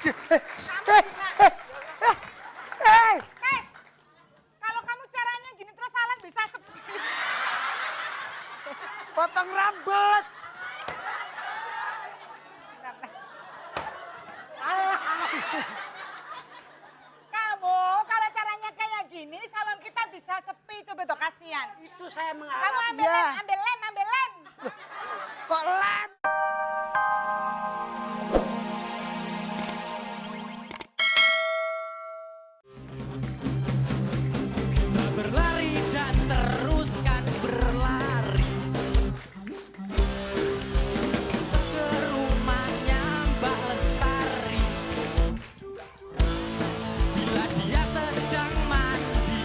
Kalau kamu caranya gini terus salon bisa sepi. Potong rambut. Kamu kalau caranya kayak gini salon kita bisa sepi, coba tuh kasihan. Itu saya Kamu mengharap. ambil lem, ambil lem, ambil lem. Kok lem? Kita berlari dan teruskan berlari ke rumahnya Mbak Lestari. Bila dia sedang mandi,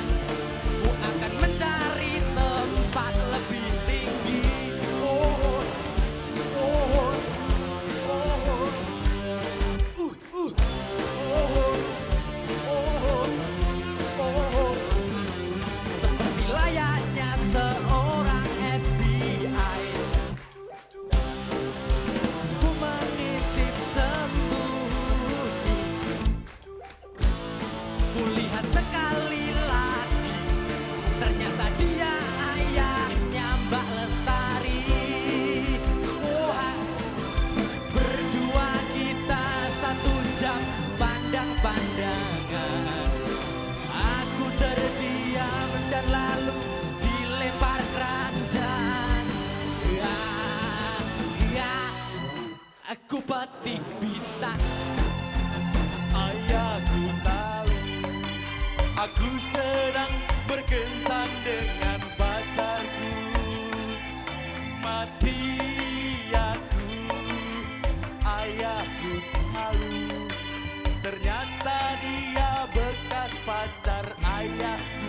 ku akan mencari tempat lebih tinggi. Oh, oh, oh, oh, oh, oh. Seperti layaknya seorang FBI, ku mengintip sembunyi. Ku lihat sekali lagi, ternyata dia ayahnya Mbak Lestari. Berdua kita 1 jam pandang-pandangan. Aku terdiam dan lalu dilempar keranjang. Ya, ya, aku petik bintang. Ayahku tahu aku sedang berkencan dengan pacarku. Mati aku, ayahku tahu. Ternyata dia bekas pacar ayahku.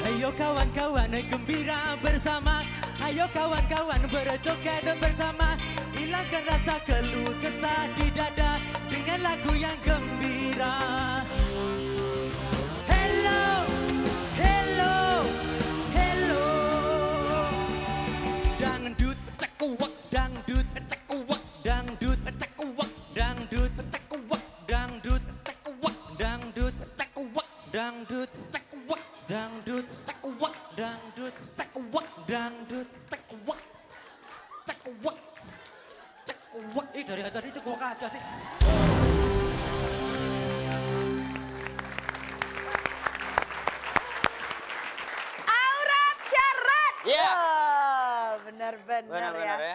Ayo kawan-kawan gembira bersama. Ayo kawan-kawan berjoget bersama. Hilangkan rasa keluh kesah di dada dengan lagu yang gembira. Hello, hello, hello. Dangdut cekuwak, dangdut cekuwak, dangdut cekuwak, dangdut cekuwak, dangdut cekuwak, dangdut cekuwak, dangdut cekuwak, dangdut cekuwak, dangdut cekuwak, dangdut cekuwak, cekuwak, cekuwak. Dari tadi cekuwak aja sih. Aurat syarat. Iya. Oh, benar-benar Benar-benar ya.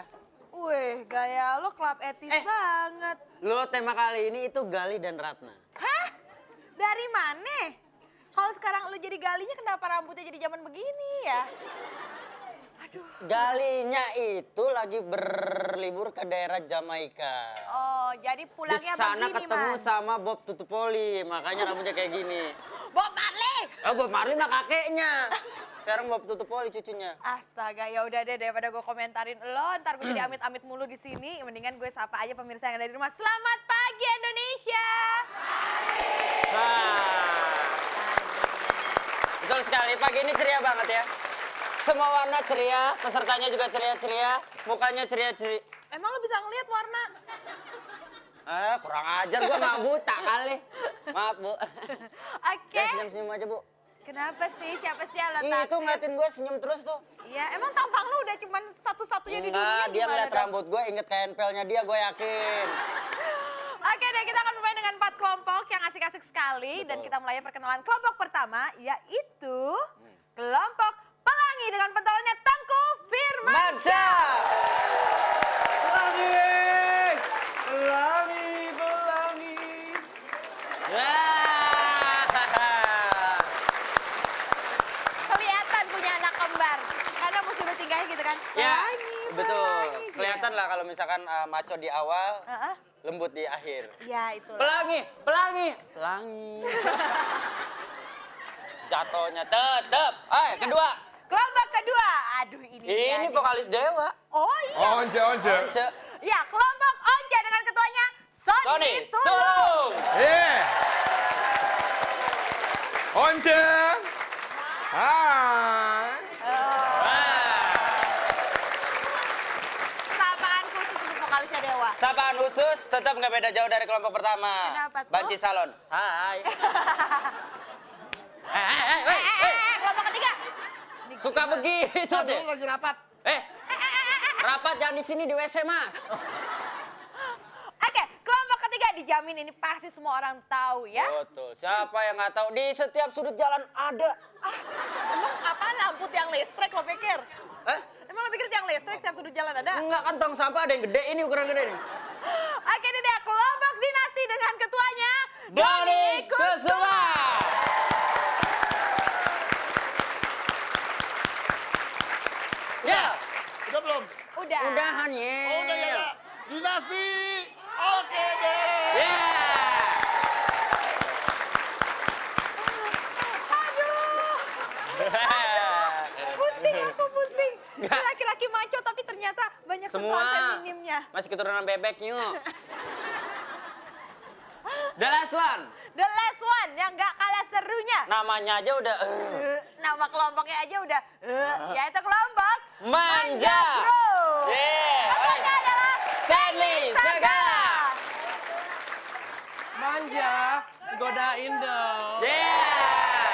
Wih, gaya lo klub etis banget. Lo tema kali ini itu Gali dan Ratna. Hah? Dari mana? Kalau sekarang lo jadi galinya kenapa rambutnya jadi zaman begini ya? Aduh. Galinya itu lagi berlibur ke daerah Jamaika. Oh, jadi Di pulangnya sana begini, ketemu Man. sama Bob Tutupoli, makanya rambutnya kayak gini. Bob Marley. Oh, Bob Marley mah kakeknya. Sekarang Bob Tutupoli cucunya. Astaga, ya udah deh daripada gue komentarin lo, ntar gue jadi amit-amit mulu di sini. Mendingan gue sapa aja pemirsa yang ada di rumah. Selamat pagi Indonesia. Nah, betul sekali. Pagi ini ceria banget ya. Semua warna ceria, pesertanya juga ceria-ceria, mukanya ceria-ceria. Emang lo bisa ngeliat warna? Kurang ajar, gua nggak buta kali. Maaf, Bu. Oke. Senyum-senyum aja, Bu. Kenapa sih? Siapa sih yang lo Itu taksir? ngeliatin gue senyum terus tuh. Iya, emang tampang lo udah cuman satu-satunya di dunia. Enggak, dia gimana ngeliat dong? rambut gue, inget KNPL-nya dia, gue yakin. Oke deh, kita akan mulai dengan 4 kelompok yang asik-asik sekali. Betul. Dan kita mulai perkenalan kelompok pertama, yaitu kelompok Pelangi dengan pentolannya Tengku Firmansyah. Pelangi, pelangi, pelangi. Kelihatan punya anak kembar. Karena musuh tingkahnya gitu kan. Ya, Pelangi, betul. pelangi, Kelihatan gitu lah kalau misalkan maco di awal, ya. Heeh. lembut di akhir. Ya, itu. Pelangi, pelangi, pelangi. Jatuhnya tetep. Kedua. Kelompok kedua. Aduh, ini dia Ini nih. vokalis Dewa. Oh iya. Once. Once. Ya, kelompok Once dengan ketuanya Sony Sony, Tulung. tolong. Yeah. Once. Hai. Sapaan khusus untuk vokalisnya Dewa. Sapaan khusus tetap nggak beda jauh dari kelompok pertama. Kenapa tuh? Banci Salon. Hai. Kelompok ketiga. Suka begitu deh. Lagi rapat. Rapat jangan di sini di WC, Mas. Oke, kelompok ketiga dijamin ini pasti semua orang tahu ya. Betul. Siapa yang nggak tahu di setiap sudut jalan ada. Emang apa lampu tiang listrik lo pikir? Eh? Emang lo pikir tiang listrik setiap sudut jalan ada? Enggak kan tong sampah ada yang gede ini ukuran gede nih. Oke, ini dia kelompok dinasti dengan ketuanya Doni Kusuma. Ya, Udah belum? Udah. udahan ya. Oh, udah ya. Dinasti. Oke deh. Ya. Pusing aku pusing. Ini laki-laki maco tapi ternyata banyak sentuhan Semua feminimnya. masih keturunan bebek yuk. The last one. The last one yang gak kalah serunya. Namanya aja udah Nama kelompoknya aja udah yaitu kelompok Manja. Bro. Yeah. Ketuanya adalah Stanley Segala. Manja, godain dong. Yeah.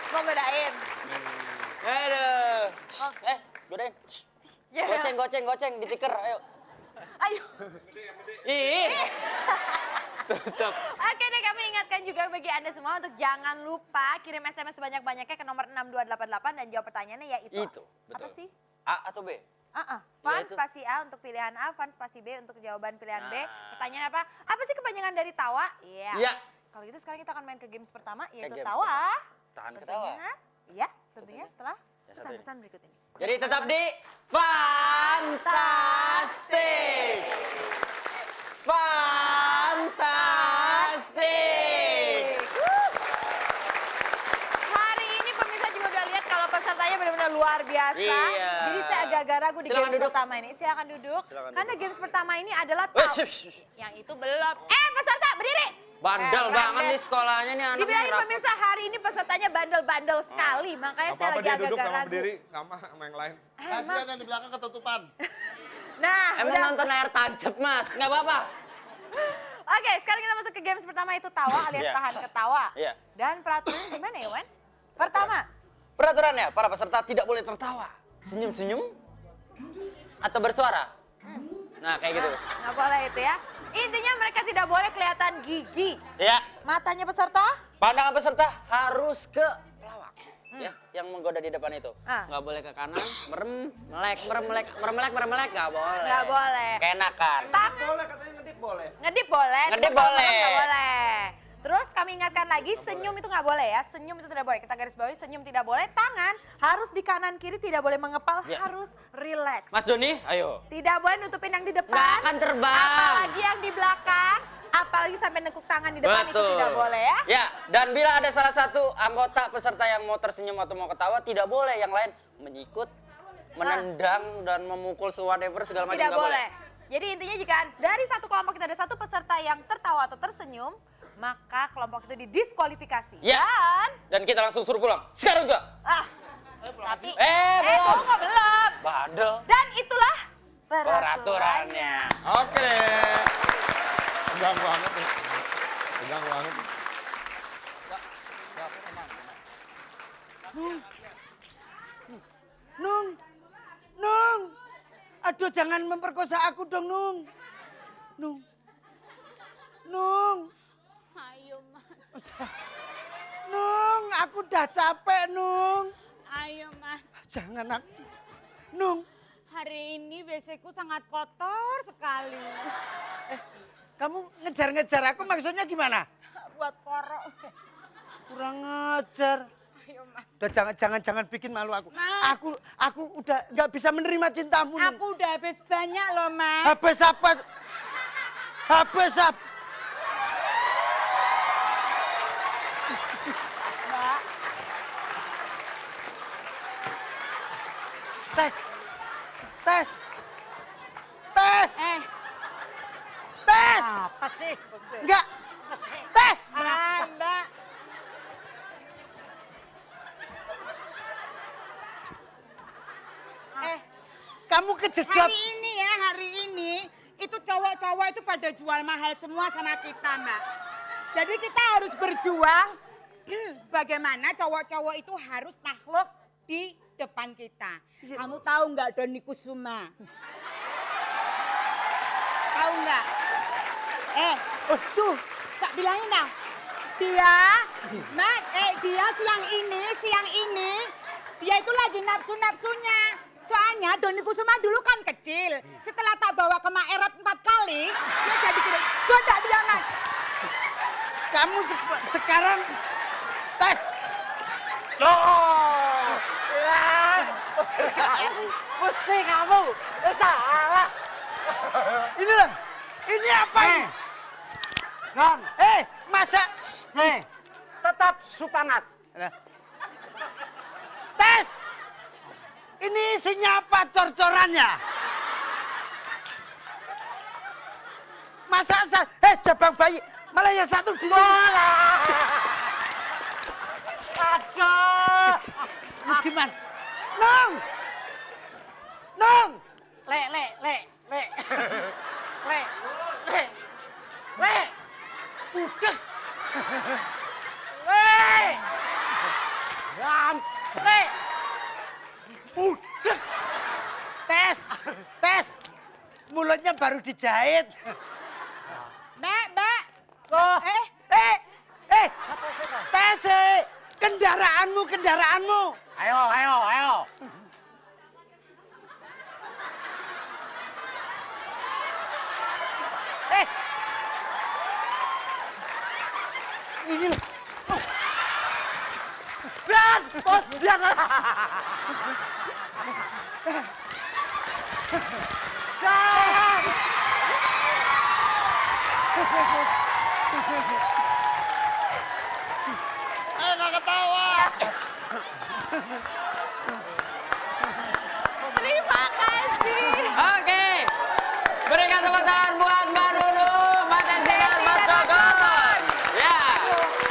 Mau godain. Aduh. Godain. Yeah. Goceng di tiker, ayo. Ayo. Ih. Tutup. Oke deh, kami ingatkan juga bagi Anda semua untuk jangan lupa kirim SMS sebanyak-banyaknya ke nomor 6288 dan jawab pertanyaannya yaitu Itu, apa betul. sih? A atau B? Fun itu. spasi A untuk pilihan A, fun spasi B untuk jawaban pilihan B. Nah. Pertanyaan apa? Apa sih kepanjangan dari tawa? Iya. Iya. Kalau gitu sekarang kita akan main ke games pertama yaitu games tawa. Tahan ketawa. Iya, tentunya setelah Yang satu ini. pesan-pesan berikut ini. Jadi tetap di Fantastik. Fantastik. Hari ini pemirsa juga udah lihat kalau pesertanya benar-benar luar biasa. Iya. Jadi saya agak-agak ragu di Silakan games duduk. pertama ini. Silakan duduk. Silakan Karena games pertama ini adalah Wih, tawa. shh. Yang itu belum. Peserta berdiri. Bandel Keren banget deh. nih sekolahnya nih anaknya. Dibilangin rapat. pemirsa hari ini pesertanya bandel-bandel sekali. Makanya saya Apa-apa lagi dia duduk agak-agak sama ragu. berdiri sama yang lain. Kasihan yang di belakang ketutupan. Nah, Emang udah. nonton layar tancap, Mas? Nggak apa-apa. Oke, sekarang kita masuk ke games pertama itu tawa alias Iya. tahan ketawa. Iya. Dan peraturannya gimana ya, Wan? Pertama, Peraturannya, para peserta tidak boleh tertawa, senyum-senyum, atau bersuara. Nah, kayak gitu. nggak boleh itu ya. Intinya mereka tidak boleh kelihatan gigi. Ya, Matanya peserta, pandangan peserta harus ke pelawak. Ya, yang menggoda di depan itu. Ah. Nggak boleh ke kanan, merem, melek, nggak boleh. nggak boleh. Keenakan. Tangan, Boleh katanya ngedip boleh. ngedip boleh. Ngedip cuma kalau boleh. nggak boleh. Terus kami ingatkan lagi, senyum itu nggak boleh ya. Senyum itu tidak boleh. Kita garis bawahi, senyum tidak boleh. Tangan harus di kanan kiri, tidak boleh mengepal, Ya. harus relax. Mas Doni, ayo. Tidak boleh nutupin yang di depan. Nggak akan terbang. Apalagi yang di belakang. Apalagi sampai nekuk tangan di depan itu tidak boleh ya. Ya, dan bila ada salah satu anggota peserta yang mau tersenyum atau mau ketawa, tidak boleh yang lain menyikut, menendang, dan memukul whatever segala macam. Tidak nggak boleh. Jadi intinya jika dari satu kelompok kita ada satu peserta yang tertawa atau tersenyum, maka kelompok itu didiskualifikasi. Ya. Dan, Dan kita langsung suruh pulang. Sekarang juga. tapi, belum. tunggu, belum. Bandel. Dan itulah Peraturannya. Oke deh. Tegang banget nih. Tegang banget. Nung, aduh jangan memperkosa aku dong Nung. Nung, Ayo mas, Nung, aku udah capek Nung. ayo mas. Jangan aku, Nung, Hari ini WC ku sangat kotor sekali. kamu ngejar-ngejar aku maksudnya gimana? Buat korok. Kurang ajar. Ayo mas. Udah jangan bikin malu aku. Ma. Aku udah nggak bisa menerima cintamu. Nung. Aku udah habis banyak loh mas. Habis apa? Habis apa? Mbak. Tes. Tes. Tes. Tes. Apa sih? Enggak. Tes. Mbak. Kamu kejedot. Hari ini itu cowok-cowok itu pada jual mahal semua sama kita, Mbak. Jadi kita harus berjuang bagaimana cowok-cowok itu harus takluk di depan kita. Kamu tahu nggak Doni Kusuma? Tahu nggak? Tuh, tak bilangin dah. Dia siang ini, dia itu lagi nafsu-nafsunya. Soalnya Doni Kusuma dulu kan kecil. Setelah tak bawa ke Maerot 4 kali, dia jadi gede. Goda jangan. Kamu sekarang tes. Loh. Mesti kamu salah. Ini loh. Ini apa ini? Non. Masa? Tetap supangat. Tes. Ini isinya apa cor-corannya? Masa jabang bayi malah yang satu di sini. Aduh. Lu gimana? Nong. Le. Budek. Le. Budek. Tes. Mulutnya baru dijahit. Mbak. Oh. Tes. Kendaraanmu. Ayo. Ini loh. Jangan. Nggak ketawa. Terima kasih. Oke. Berikan tepuk tangan buat Mbak Nunu, Mbak Tesi dan Mas Gogon. Ya.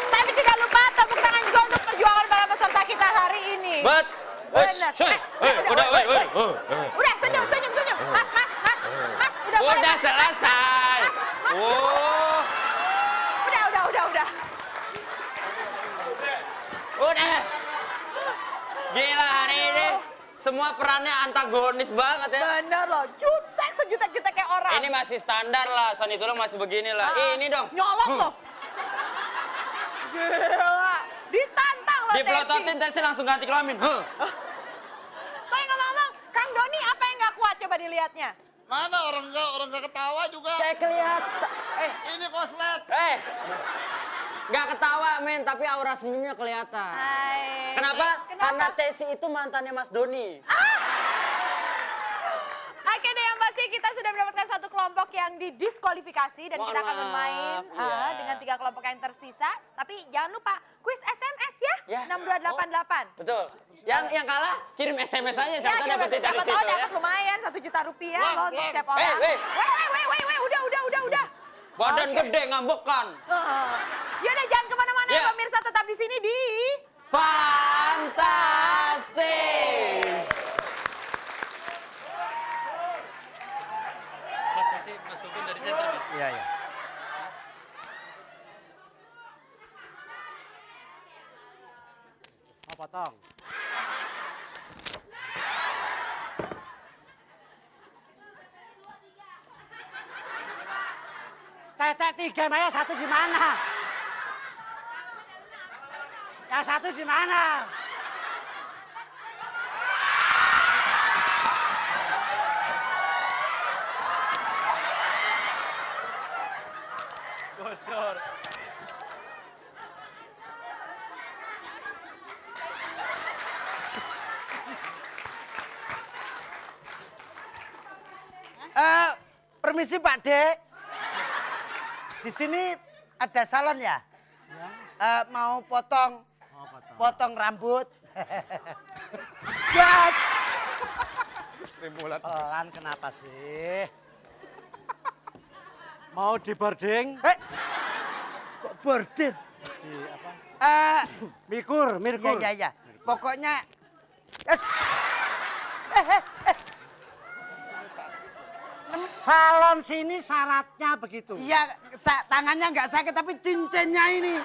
Tapi tidak lupa tepuk tangan juga untuk perjuangan para peserta kita hari ini. Benar. Udah, senyum. Mas, udah boleh, Udah Mas. selesai. Mas. Oh. Udah. Gila hari ini semua perannya antagonis banget ya. Bener loh, sejutek-juteknya orang. Ini masih standar lah, Sony Tulung masih begini lah. Ini dong. Nyolot loh. Gila, ditantang loh Tesi. Dipelototin Tesi langsung ganti kelamin. Tapi ngomong-ngomong, Kang Doni apa yang nggak kuat coba dilihatnya? Mana orang nggak ketawa juga. Saya kelihatan. Ini koslet. Nggak ketawa men, tapi aura senyumnya kelihatan. Hai. Kenapa? Karena Tesi itu mantannya Mas Doni. Oke deh, yang pasti kita sudah mendapatkan satu kelompok yang didiskualifikasi dan Mohon kita akan maaf, bermain ya. dengan 3 kelompok yang tersisa. Tapi jangan lupa kuis SMS ya, Ya. 6288. Betul. Yang kalah kirim SMS aja Ya, siapa tahu dapat dari siapa situ tahu ya. dapat lumayan 1 juta rupiah Lang, loh untuk lang. setiap orang. Weh. Udah. Badan Oke. gede ngambekkan. Yaudah jangan kemana-mana Ya. pemirsa, tetap di sini di Fantastis. Mas nanti Mas Gogon dari sentrum ya? Iya. Mau potong. Tetek 3, Maya 1 di mana? Yang 1 di mana? Bocor. Permisi Pak Dek. Di sini ada salon ya? Mau potong rambut. Trimulat. Pelan kenapa sih? Mau di boarding? Kok bordir? Di apa? Mikur. Iya. Pokoknya Salon sini syaratnya begitu. ya tangannya nggak sakit tapi cincinnya ini.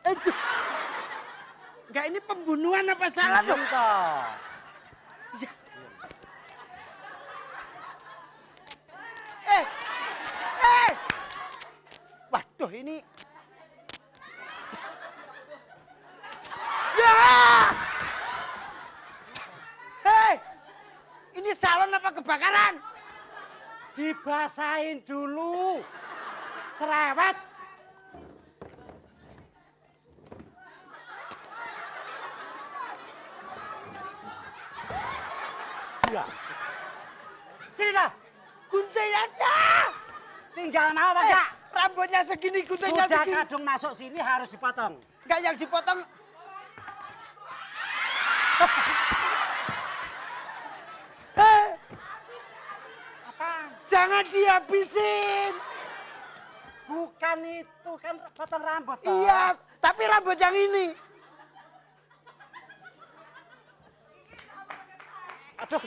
Aduh. Enggak ini pembunuhan apa salah dong? Toh. Waduh ini. Ya! Hei! Ini salon apa kebakaran? Dibasahin dulu. Cerewet. Ya. Sini dah. Gunting ada. Tinggal mau apa enggak? Rambutnya segini, guntingnya Sudah segini. kadung masuk sini harus dipotong. Enggak yang dipotong. Apa? Jangan dihabisin. Bukan itu kan potong rambut. toh. Iya, tapi rambut yang ini. Aduh.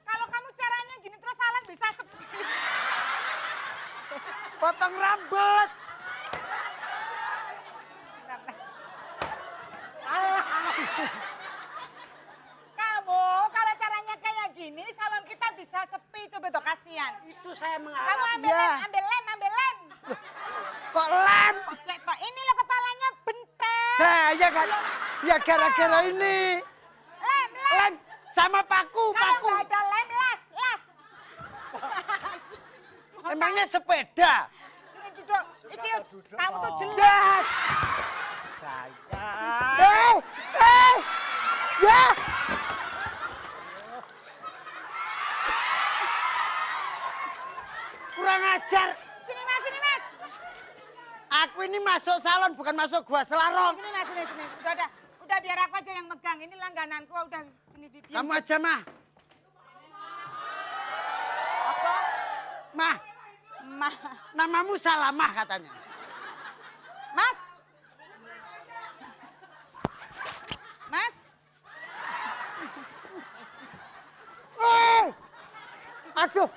Kalau kamu caranya gini terus salon bisa Potong rambut. Kamu kalau caranya kayak gini salon kita bisa sepi coba tuh kasihan. Itu saya Kamu mengharap. ambil Ya. lem, ambil lem, ambil lem. Kok lem? Kok ini loh kepalanya bentek. Nah, ya kan. Ya gara-gara ini. Lem, lem. Lem sama paku, Kalau paku. nggak ada lem, las, las. Emangnya sepeda? Sini duduk. Iki, kamu tuh jelek. Ya. Saya. Ya. Kurang ajar. Sini mas, sini mas. Aku ini masuk salon bukan masuk gua selarong. Sini mas, sini. Udah biar aku aja yang megang. Ini langgananku udah sini di. Kamu aja, Mah. Apa? Mah, Mah, namamu Salamah katanya. mas. Mas, Aduh.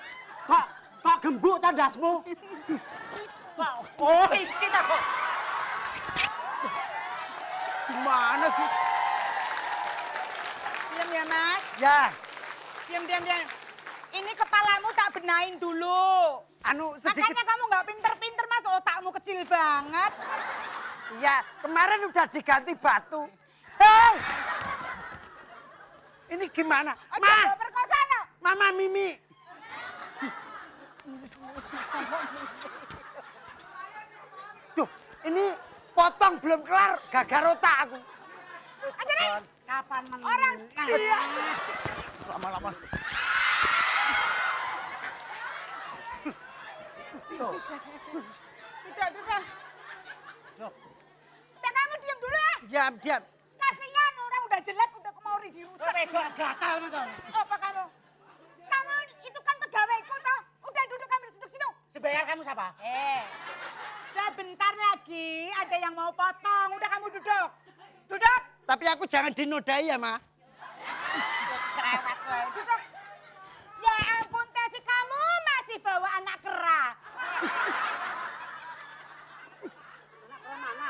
Kok gembuk tandasmu? Oh, kita kok. Gimana sih? diam ya mas. Ya, Diam. Ini kepalamu tak benahin dulu. anu sedikit. Makanya kamu nggak pinter-pinter mas, otakmu kecil banget. Ya, kemarin udah diganti batu. Hei! Ini gimana? Aduh, Ma, bawa perkosa no. Mama Mimi. Duh, ini potong belum kelar, gagal otak aku. Aja nih, Kapan menang? orang dia. Lama-lama. Udah. Udah kamu diam dulu ya. Diam. Kasihan orang udah jelek, udah mau dirusak. Wedok gatal betul. Apa kamu? Kamu itu kan pegawaiku toh. Udah duduk kamu duduk situ. Sebayar kamu siapa? Sebentar lagi ada yang mau potong. Udah kamu duduk. Duduk. Tapi aku jangan dinodai ya, Ma. Cerewet woy. Duduk. Ya ampun Tesi, kamu masih bawa anak kera. Anak ke mana?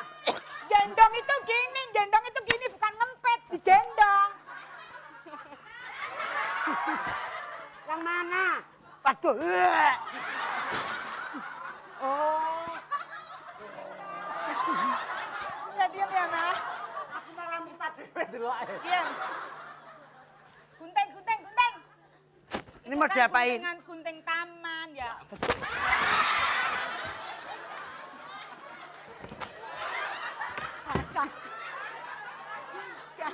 Gendong itu gini, bukan ngempet, digendong. Yang mana? Waduh. Oh. Ya diam ya, Ma. Aku malah minta dewe delok. Diam. Gunting. Ini mau Kan diapain? guntingan gunting taman ya. Kacang. Ya.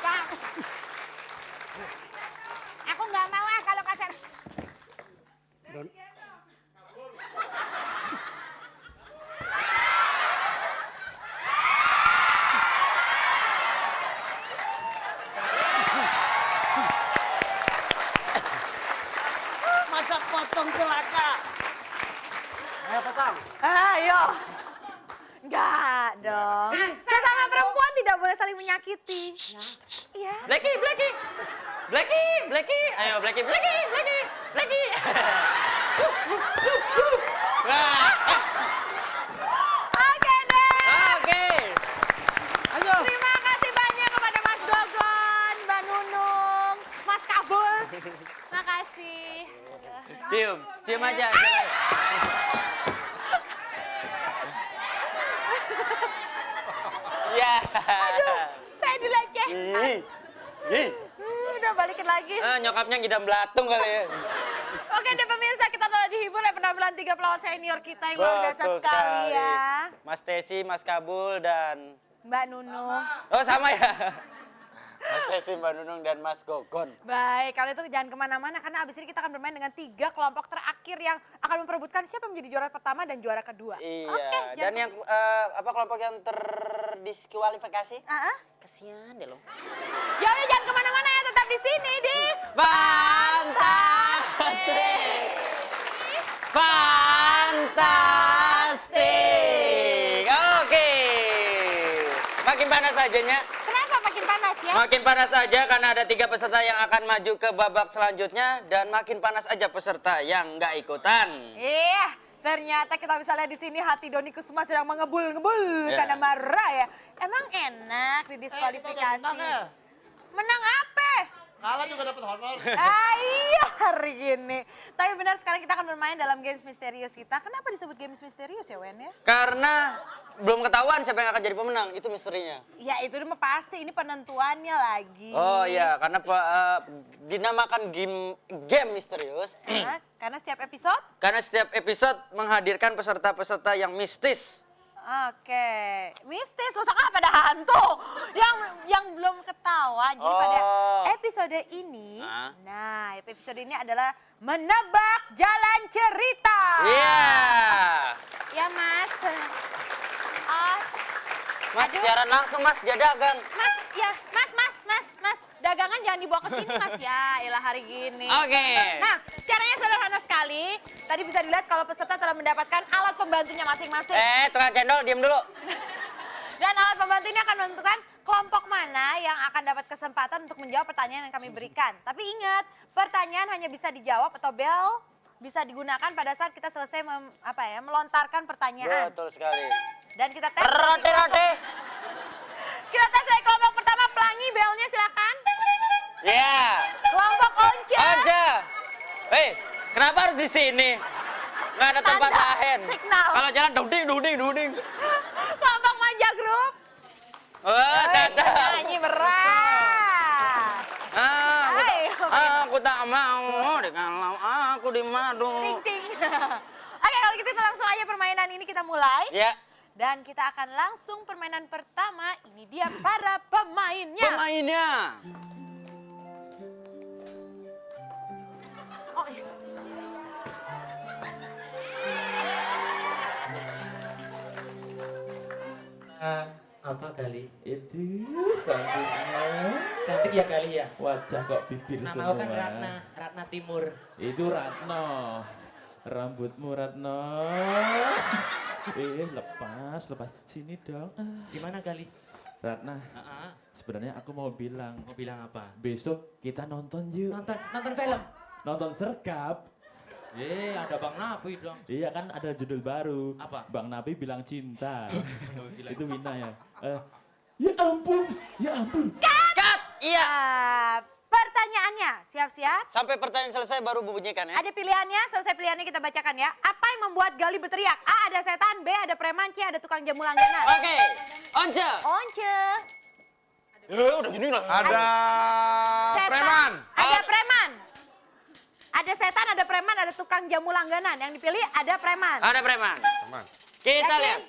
Kak. dong. Sesama perempuan tidak boleh saling menyakiti. Iya. Blacky. Ayo Blacky. Nah, Oke deh. oke. Terima kasih banyak kepada Mas Gogon, Mbak Nunung, Mas Kabul. Makasih. Cium aja. Ya. Saya dilecehkan. Ih. Udah balikin lagi. Nyokapnya ngidam belatung kali ya. Oke deh pemirsa, kita telah dihibur oleh penampilan 3 pelawak senior kita yang luar biasa Betul sekali ya. Mas Tesi, Mas Kabul, dan... Mbak Nunung. Oh sama ya? Mas Tesi, Mbak Nunung, dan Mas Gogon. Baik, kalau itu jangan kemana-mana karena abis ini kita akan bermain dengan 3 kelompok terakhir yang akan memperebutkan siapa yang menjadi juara pertama dan juara kedua. Iya, Oke, dan yang kelompok yang terdiskualifikasi? Kasihan deh lo. Ya udah jangan kemana-mana ya, tetap di sini di Fantastik. Oke. Makin panas sajanya. Kenapa makin panas ya? Makin panas aja karena ada 3 peserta yang akan maju ke babak selanjutnya dan makin panas aja peserta yang nggak ikutan. Iya, ternyata kita bisa lihat di sini hati Doni Kusuma sedang mengebul-ngebul Ya. karena marah ya. Emang enak didiskualifikasi. Menang apa? Kalah juga dapat honor. Iya hari gini. Tapi benar sekarang kita akan bermain dalam games misterius kita. Kenapa disebut games misterius ya Wen ya? Karena belum ketahuan siapa yang akan jadi pemenang, itu misterinya. Ya itu udah pasti, ini penentuannya lagi. Oh iya, karena dinamakan game misterius. Karena setiap episode? Karena setiap episode menghadirkan peserta-peserta yang mistis. Oke, mistis, masa kan pada hantu yang belum ketahuan. Jadi pada episode ini, nah episode ini adalah menebak jalan cerita. Iya. Ya Mas. Mas siaran langsung Mas, dia dagang. Mas, ya Mas. Dagangan jangan dibawa ke sini Mas ya, ilah hari gini. Oke. Nah, caranya sederhana sekali. Tadi bisa dilihat kalau peserta telah mendapatkan alat pembantunya masing-masing. Tukang cendol, diam dulu. Dan alat pembantu ini akan menentukan kelompok mana yang akan dapat kesempatan untuk menjawab pertanyaan yang kami berikan. Tapi ingat, pertanyaan hanya bisa dijawab atau bel bisa digunakan pada saat kita selesai melontarkan pertanyaan. Betul sekali. Dan kita tes. Roti. Kita tes dari kelompok pertama, Pelangi, belnya silakan. Iya. Kelompok Once. Aja. Kenapa harus di sini? Nggak ada tempat Tanda, lain. signal. Kalau jalan duding. Kelompok Manja Group. Tanda. Nyanyi berat. Aku tak mau kalau aku di madu. Ting. Oke, kalau gitu kita langsung aja permainan ini kita mulai. Ya. Dan kita akan langsung permainan pertama. Ini dia para pemainnya. Pemainnya. Oh, iya. Apa kali? Itu cantiknya. Cantik ya kali ya? Wajah kok bibir Nama semua. aku kan Ratna Timur. Itu Ratno. Rambutmu Ratno. Lepas. Sini dong. Gimana kali? Ratna, sebenarnya aku mau bilang. Mau bilang apa? Besok kita nonton yuk. Nonton film? Nonton Sergap. Ada Bang Napi dong. Iya kan ada judul baru. Apa? Bang Nabi bilang cinta. Itu Wina ya. Ya ampun. Cut. Iya. Pertanyaannya, siap-siap. Sampai pertanyaan selesai baru bunyikan ya. Ada pilihannya, selesai pilihannya kita bacakan ya. Apa yang membuat Gali berteriak? A, ada setan. B, ada preman. C, ada tukang jamu langganan. Oke. Once. Udah gini lah. Ada Setan, preman. ada preman. Ada setan, ada preman, ada tukang jamu langganan. Yang dipilih ada preman. Ada preman. Kita Yakin? lihat.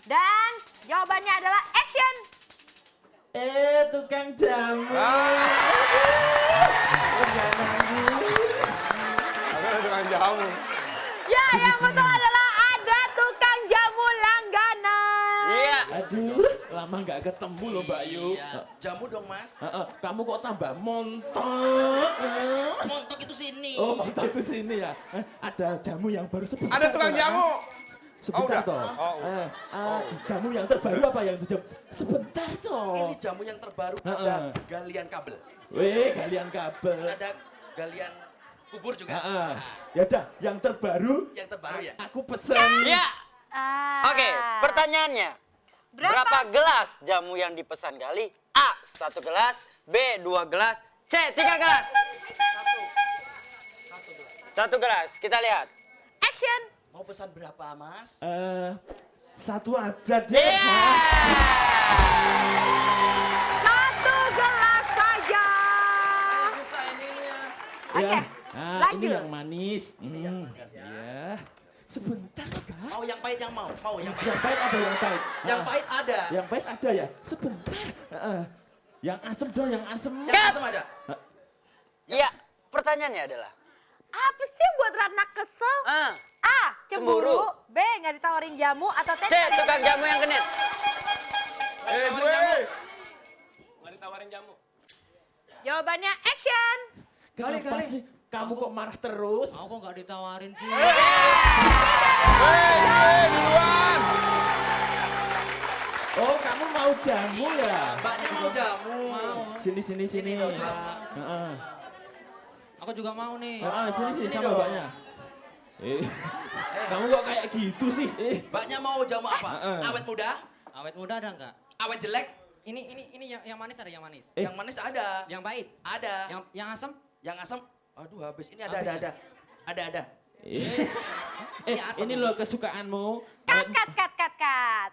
Dan jawabannya adalah action. Tukang jamu. Ada tukang jamu. Ya, yang betul adalah ada tukang jamu langganan. Iya. Aduh, lama nggak ketemu loh Mbak Yu. Jamu dong Mas. Kamu kok tambah montok? Montok itu sini. Oh, montok itu sini ya. Ada jamu yang baru sebentar. Ada tukang jamu. Sebentar udah. toh. Oh, Jamu yang terbaru apa yang itu? Sebentar toh. Ini jamu yang terbaru Heeh. ada galian kabel. Weh, galian kabel. Ada galian kubur juga. Heeh. Ya udah, yang terbaru Yang terbaru ya. aku pesen. Iya. Ah. Oke, pertanyaannya. Berapa gelas jamu yang dipesan Gali? A. 1 gelas. B. 2 gelas. C. 3 gelas. 1 gelas. Kita lihat. Action. Mau pesan berapa, Mas? Satu aja deh. Iya. Satu gelas saja. Oke, Ya. Nah, ini lanjut. yang manis. Ya. Sebentar, Kak. Mau yang pahit yang mau? Mau yang pahit. Yang pahit ada yang pahit. Yang Ah, pahit ada. Yang pahit ada ya? Sebentar. Yang asem dong, yang asem. Yang asam ada. Iya. Pertanyaannya adalah. Apa sih yang buat Ratna kesel? A. Cemburu. Cemburu. B. Nggak ditawarin jamu. Atau C. C. Tukang jamu yang genit. gue. Jawabannya action. Kenapa sih? Kamu kok marah terus? Aku kok nggak ditawarin sih. Duluan. Oh, kamu mau jamu ya? Mbaknya mau jamu. Sini. Heeh. Aku juga mau nih. Sini Sini sama dong. mbaknya. Kamu kok kayak gitu sih? Mbaknya mau jamu apa? Heeh. Awet muda? Awet muda ada nggak? Awet jelek? Ini yang manis ada yang manis. Yang manis ada. Yang pahit. Ada. Yang asam. Yang asam? Aduh habis. Ini ada. Ada. Ini loh kesukaanmu. Cut.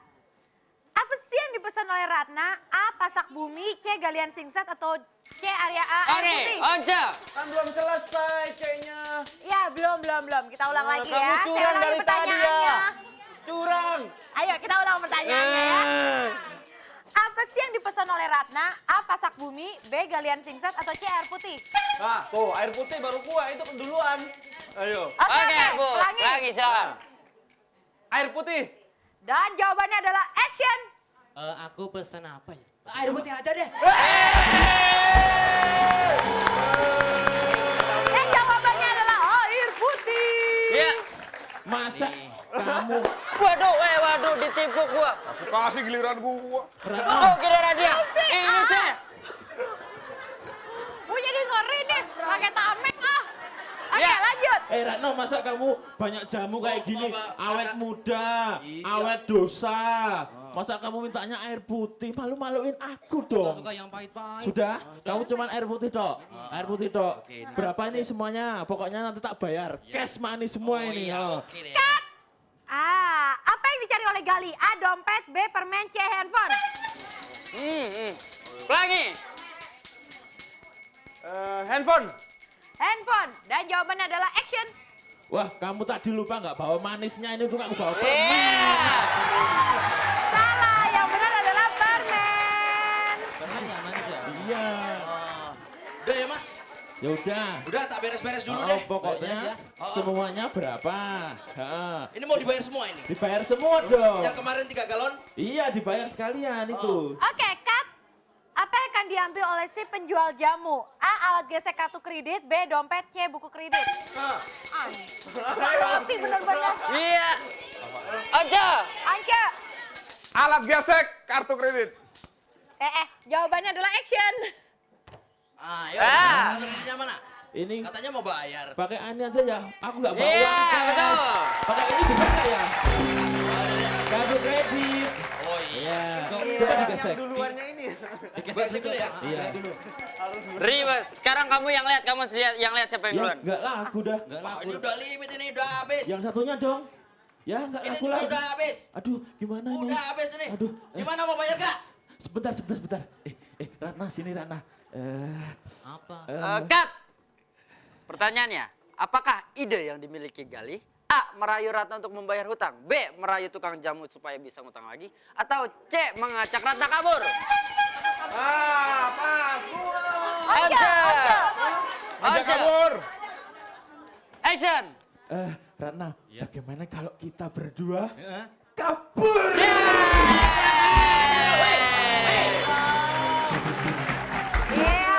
Apa sih yang dipesan oleh Ratna? A. Pasak bumi. C. Galian singset. Atau C. Area A. Air Oke, putih. Onca. Kan belum selesai C-nya. Ya, belum. Kita ulang lagi kamu ya. curang Saya ulangi dari tadi pertanyaannya. ya. Curang. Ayo, kita ulang pertanyaannya ya. Apa sih yang dipesan oleh Ratna? A. Pasak bumi. B. Galian singset. Atau C. Air putih. Nah, tuh air putih baru gua itu duluan. Ayo. Oke, Bu. ulangi. Lagi silakan. Air putih. Dan jawabannya adalah action. Aku pesen apa ya? Air putih aja deh. Dan jawabannya adalah air putih. Iya. Masa kamu Waduh, ditipu gua. Aku kasih giliran gua. Oh, kira dia. Ini sih. Gue jadi ngeri nih, pakai tameng ah. Oke, Ya. lanjut. Ratno, masa kamu banyak jamu kayak gini? Awet muda, Iya. awet dosa. Masa kamu mintanya air putih? Malu-maluin aku dong. Suka yang pahit-pahit. Sudah? Kamu cuman air putih dok? Air putih dok? Oke, ini. Berapa ini semuanya? Pokoknya nanti tak bayar. Cash money semua ini. Iya, oh. oke deh. Apa yang dicari oleh Gali? A. Dompet. B. Permen. C. Handphone. Lagi. Handphone. Handphone. Dan jawabannya adalah action. Wah, kamu tadi lupa nggak bawa manisnya ini tuh kamu bawa permen. Iya. Salah, yang benar adalah permen. Permen yang manis ya? Iya. Udah ya mas? Ya udah. Udah tak beres-beres dulu Oh, deh. pokoknya ya. semuanya berapa? Ha. Ini mau dibayar semua ini? Dibayar semua dong. Yang kemarin 3 galon? Iya, dibayar sekalian itu. Oke, cut. Apa yang akan diambil oleh si penjual jamu? A. Alat gesek kartu kredit. B. Dompet. C. Buku kredit. Ngerti bener-bener. Iya. Onca. Anca. Alat gesek kartu kredit. Jawabannya adalah action. Yuk. Ah. Kartu kreditnya mana? Ini Katanya mau bayar. pakai ini aja ya. Aku nggak bawa Iya, uang cash. betul. Pakai ini bisa nggak ya? Kartu kredit. Oh iya. Iya. Coba digesek. Duluannya ini. Gesek dulu ya. Iya. Ribet. Sekarang kamu yang lihat, yang lihat siapa yang Ya, duluan. nggak laku dah. Wah, ini udah limit ini, udah habis. Yang satunya dong. Ya, nggak Ini laku juga lagi. udah habis. Aduh, gimana nih? Udah habis ini. Aduh. Gimana mau bayar kak? Sebentar. Ratna, sini Ratna. Apa? Cut. Pertanyaannya, apakah ide yang dimiliki Gali? A. Merayu Ratna untuk membayar hutang. B. Merayu tukang jamu supaya bisa ngutang lagi. Atau C. Mengajak Ratna kabur. Pas. Onca. Ajak kabur. Action. Ratna, bagaimana kalau kita berdua kabur?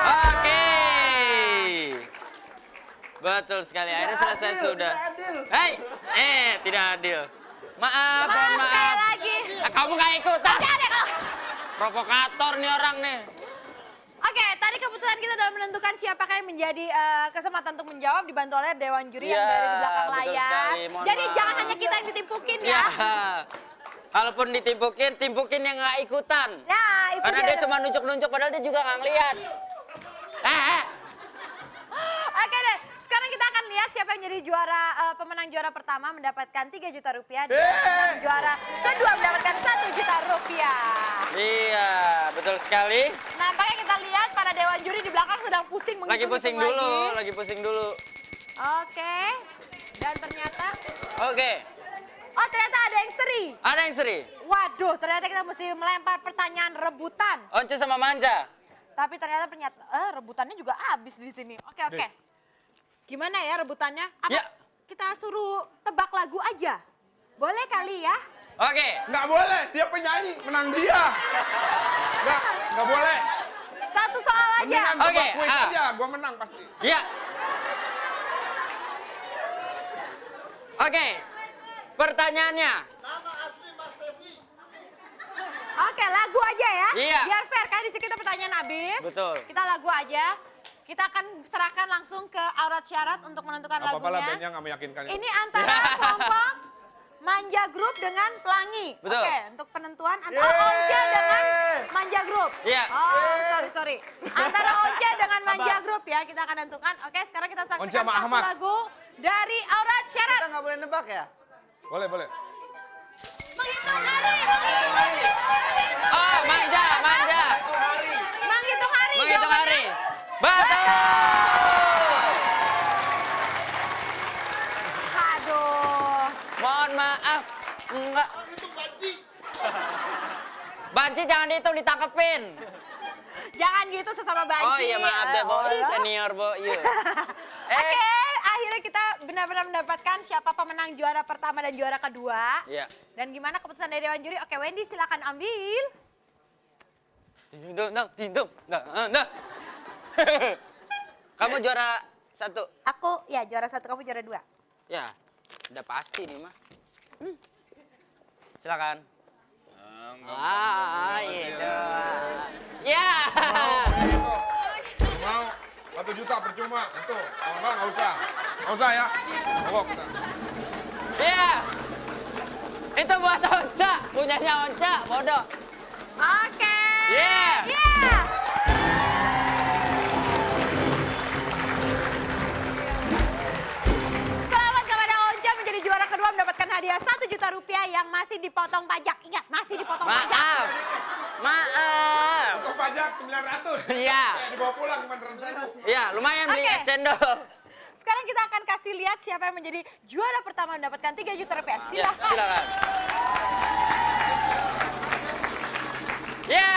Oke. Betul sekali. Akhirnya selesai sudah. Hei, tidak adil. Maaf, mohon Sekali maaf. lagi. Kamu nggak ikutan. Oke, adek. Provokator nih orang nih. Oke, tadi keputusan kita dalam menentukan siapakah yang menjadi kesempatan untuk menjawab dibantu oleh Dewan Juri yang Ya, berada di belakang betul layar. sekali. Mohon Jadi maaf. jangan hanya kita yang ditimpukin ya. Ya. Kalaupun timpukin yang nggak ikutan. Nah, itu Karena dia cuma nunjuk-nunjuk padahal dia juga nggak ngeliat. Oke deh, sekarang kita akan lihat siapa yang jadi juara pemenang juara pertama mendapatkan 3 juta rupiah dan pemenang juara kedua mendapatkan 1 juta rupiah. Iya, betul sekali. Nampaknya kita lihat para dewan juri di belakang sedang pusing Lagi pusing menghitung-hitung dulu, lagi. lagi pusing dulu. Oke, dan ternyata, Oke, oh ternyata ada yang seri. ada yang seri. Waduh, ternyata kita mesti melempar pertanyaan rebutan. Once sama Manja. Tapi ternyata rebutannya juga habis di sini. Oke. Gimana ya rebutannya? Apa Ya. kita suruh tebak lagu aja? Boleh kali ya? Oke, Nggak boleh, dia penyanyi, menang dia. Nggak boleh. Satu soal aja. Mendingan Oke, tebak kuis ah. aja, gua menang pasti. ya. Oke, pertanyaannya. Oke, lagu aja ya. Iya. Biar fair kan di sini kita pertanyaan habis. Betul. Kita lagu aja. Kita akan serahkan langsung ke aurat syarat untuk menentukan Nggak apa-apa lah, lagunya. bandnya nggak meyakinkan. Ini antara kelompok Manja Group dengan Pelangi. Betul. Oke, untuk penentuan antara Once dengan Manja Group. Iya. Oh, sorry. Antara Once dengan Manja Group ya, kita akan tentukan. Oke, sekarang kita Once saksikan sama satu Ahmad. lagu dari aurat syarat. Kita nggak boleh nebak ya? Boleh, boleh. Menghitung hari, menghitung hari. Oh, Manja. Menghitung hari. Menghitung hari. jawabannya. Betul. Aduh. Mohon maaf. Enggak. Banci jangan dihitung, ditangkepin. Jangan gitu sesama banci. Oh iya, maaf deh, Bo. iya. Senior, Bo. Iya. Oke, akhirnya kita benar-benar mendapatkan siapa pemenang juara pertama dan juara kedua. Iya. Dan gimana keputusan dari Dewan Juri? Oke, Wendy silakan ambil. Tindung. Nah. Kamu juara 1. Aku ya juara 1, kamu juara 2. Ya, udah pasti nih, mah. Silakan. Itu. Ya. Mau 1 juta percuma, itu. Kalau nggak usah. Nggak usah ya. Mogok kita. Ya. Itu buat Onca, punyanya Onca, bodoh. Oke. Yeah. Yeah. Selamat kepada Onca menjadi juara kedua mendapatkan hadiah 1 juta rupiah yang masih dipotong pajak. Ingat, masih dipotong pajak. Maaf. Untuk pajak 900. Iya. Dibawa pulang cuma 100.000. Ya, lumayan beli Oke. es cendol. Sekarang kita akan kasih lihat siapa yang menjadi juara pertama mendapatkan 3 juta rupiah. Ya, Silahkan. silakan. Ya.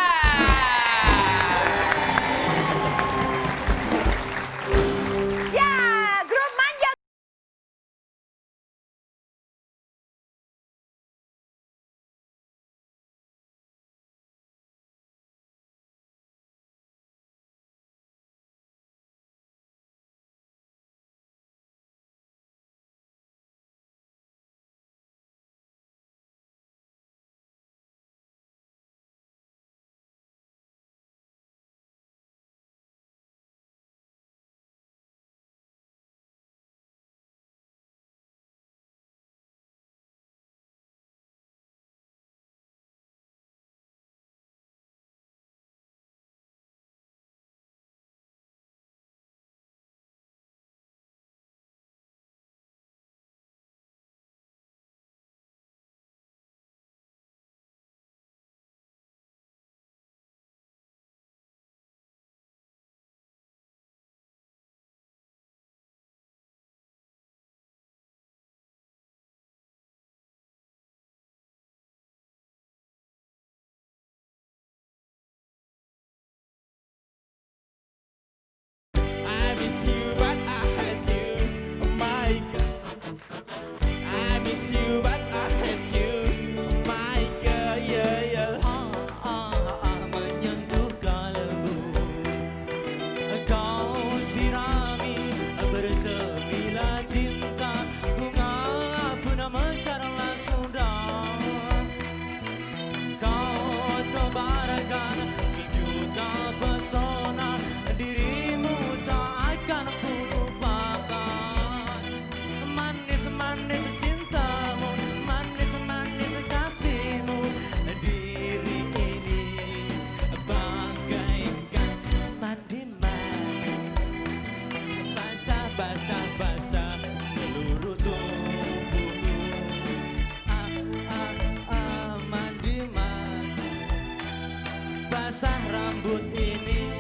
rambut ini,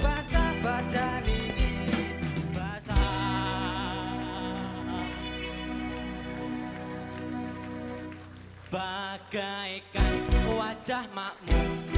basah badan ini, basah. Bagaikan wajah makmum